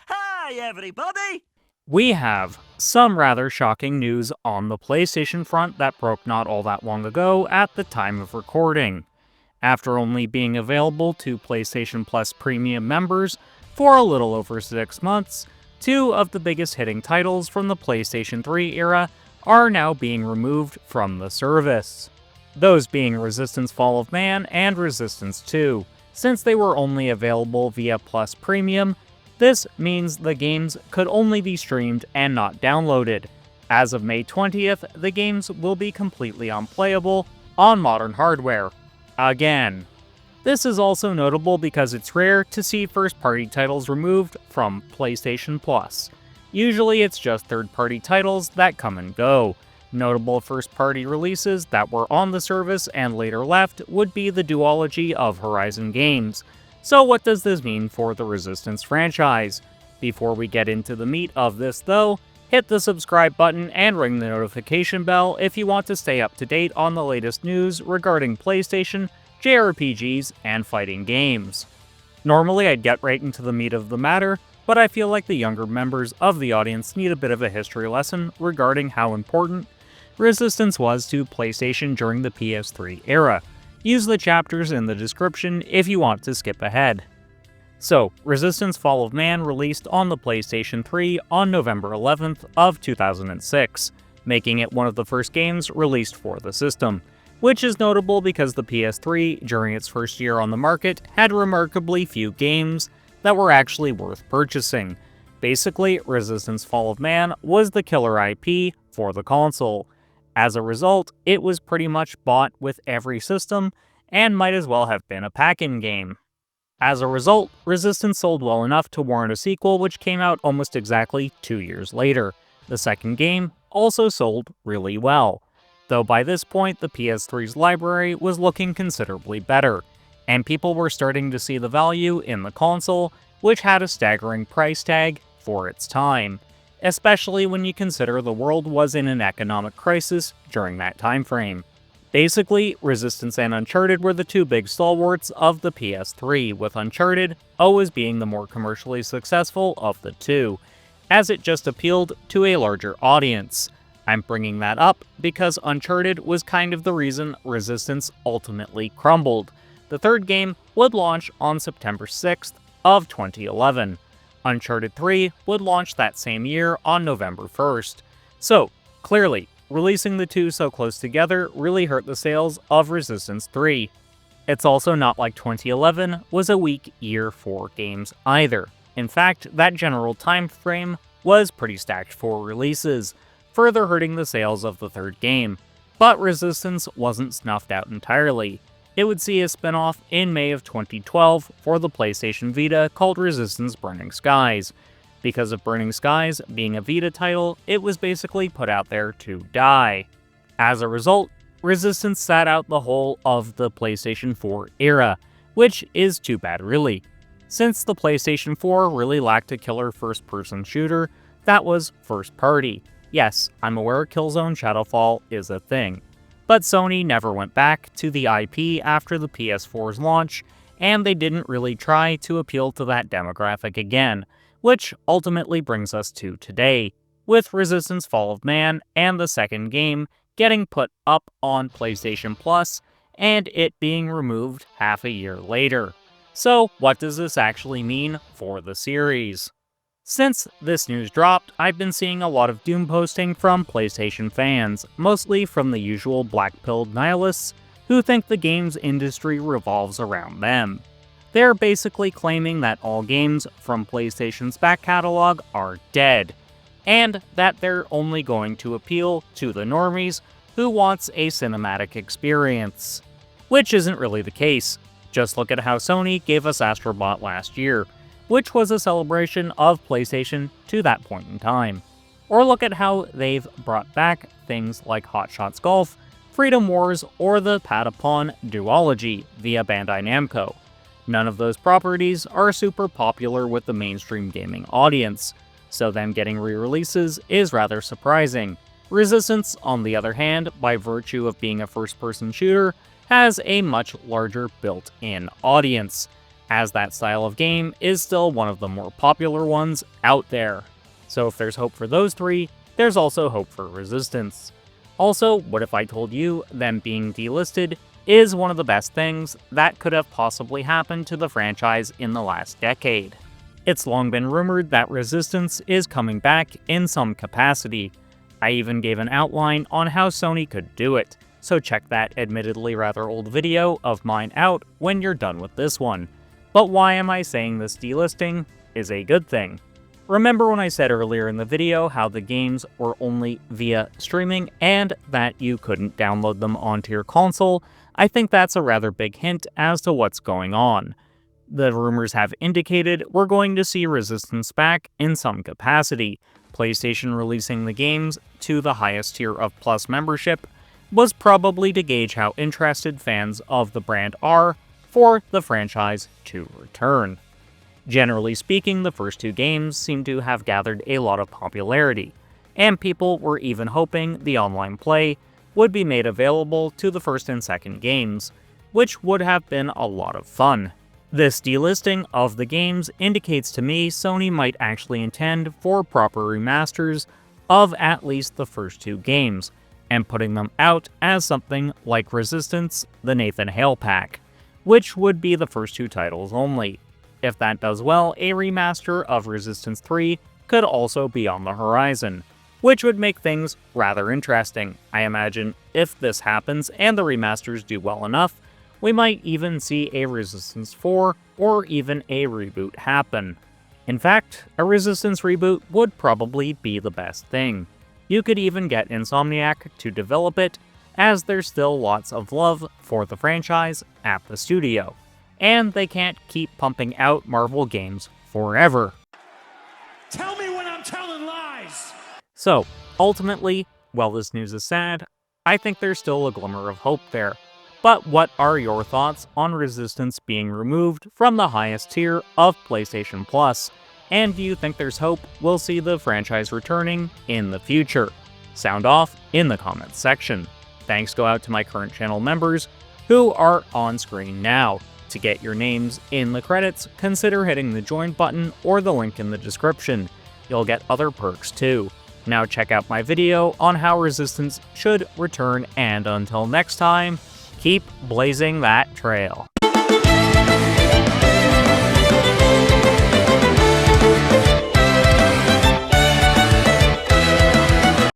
Hi, everybody! We have some rather shocking news on the PlayStation front that broke not all that long ago at the time of recording. After only being available to PlayStation Plus Premium members for a little over 6 months, two of the biggest hitting titles from the PlayStation 3 era are now being removed from the service. Those being Resistance Fall of Man and Resistance 2. Since they were only available via Plus Premium, this means the games could only be streamed and not downloaded. As of May 20th, the games will be completely unplayable on modern hardware. Again. This is also notable because it's rare to see first-party titles removed from PlayStation Plus. Usually it's just third-party titles that come and go. Notable first-party releases that were on the service and later left would be the duology of Horizon games. So what does this mean for the Resistance franchise? Before we get into the meat of this though, hit the subscribe button and ring the notification bell if you want to stay up to date on the latest news regarding PlayStation, JRPGs, and fighting games. Normally I'd get right into the meat of the matter, but I feel like the younger members of the audience need a bit of a history lesson regarding how important Resistance was to PlayStation during the PS3 era. Use the chapters in the description if you want to skip ahead. So, Resistance Fall of Man released on the PlayStation 3 on November 11th of 2006, making it one of the first games released for the system, which is notable because the PS3, during its first year on the market, had remarkably few games that were actually worth purchasing. Basically, Resistance Fall of Man was the killer IP for the console. As a result, it was pretty much bought with every system, and might as well have been a pack-in game. As a result, Resistance sold well enough to warrant a sequel which came out almost exactly 2 years later. The second game also sold really well, though by this point the PS3's library was looking considerably better, and people were starting to see the value in the console, which had a staggering price tag for its time, especially when you consider the world was in an economic crisis during that time frame. Basically, Resistance and Uncharted were the two big stalwarts of the PS3, with Uncharted always being the more commercially successful of the two, as it just appealed to a larger audience. I'm bringing that up because Uncharted was kind of the reason Resistance ultimately crumbled. The third game would launch on September 6th of 2011. Uncharted 3 would launch that same year on November 1st. So, clearly, releasing the two so close together really hurt the sales of Resistance 3. It's also not like 2011 was a weak year for games either. In fact, that general time frame was pretty stacked for releases, further hurting the sales of the third game. But Resistance wasn't snuffed out entirely. It would see a spin-off in May of 2012 for the PlayStation Vita called Resistance Burning Skies. Because of Burning Skies being a Vita title, it was basically put out there to die. As a result, Resistance sat out the whole of the PlayStation 4 era, which is too bad really, since the PlayStation 4 really lacked a killer first-person shooter that was first-party. Yes, I'm aware Killzone Shadowfall is a thing. But Sony never went back to the IP after the PS4's launch, and they didn't really try to appeal to that demographic again, which ultimately brings us to today, with Resistance Fall of Man and the second game getting put up on PlayStation Plus, and it being removed half a year later. So, what does this actually mean for the series? Since this news dropped, I've been seeing a lot of doom posting from PlayStation fans, mostly from the usual black-pilled nihilists who think the games industry revolves around them. They're basically claiming that all games from PlayStation's back catalog are dead, and that they're only going to appeal to the normies who wants a cinematic experience. Which isn't really the case. Just look at how Sony gave us Astrobot last year, which was a celebration of PlayStation to that point in time. Or look at how they've brought back things like Hot Shots Golf, Freedom Wars, or the Patapon duology via Bandai Namco. None of those properties are super popular with the mainstream gaming audience, so them getting re-releases is rather surprising. Resistance, on the other hand, by virtue of being a first-person shooter, has a much larger built-in audience. as that style of game is still one of the more popular ones out there. So if there's hope for those three, there's also hope for Resistance. Also, what if I told you them being delisted is one of the best things that could have possibly happened to the franchise in the last decade? It's long been rumored that Resistance is coming back in some capacity. I even gave an outline on how Sony could do it, so check that admittedly rather old video of mine out when you're done with this one. But why am I saying this delisting is a good thing? Remember when I said earlier in the video how the games were only via streaming and that you couldn't download them onto your console? I think that's a rather big hint as to what's going on. The rumors have indicated we're going to see Resistance back in some capacity. PlayStation releasing the games to the highest tier of Plus membership was probably to gauge how interested fans of the brand are for the franchise to return. Generally speaking, the first two games seem to have gathered a lot of popularity, and people were even hoping the online play would be made available to the first and second games, which would have been a lot of fun. This delisting of the games indicates to me Sony might actually intend for proper remasters of at least the first two games, and putting them out as something like Resistance: The Nathan Hale Pack, which would be the first two titles only. If that does well, a remaster of Resistance 3 could also be on the horizon, which would make things rather interesting. I imagine if this happens and the remasters do well enough, we might even see a Resistance 4 or even a reboot happen. In fact, a Resistance reboot would probably be the best thing. You could even get Insomniac to develop it, as there's still lots of love for the franchise at the studio, and they can't keep pumping out Marvel games forever. Tell me when I'm telling lies! So, ultimately, while this news is sad, I think there's still a glimmer of hope there. But what are your thoughts on Resistance being removed from the highest tier of PlayStation Plus? And do you think there's hope we'll see the franchise returning in the future? Sound off in the comments section. Thanks go out to my current channel members who are on screen now. To get your names in the credits, consider hitting the join button or the link in the description. You'll get other perks too. Now check out my video on how Resistance should return, and until next time, keep blazing that trail.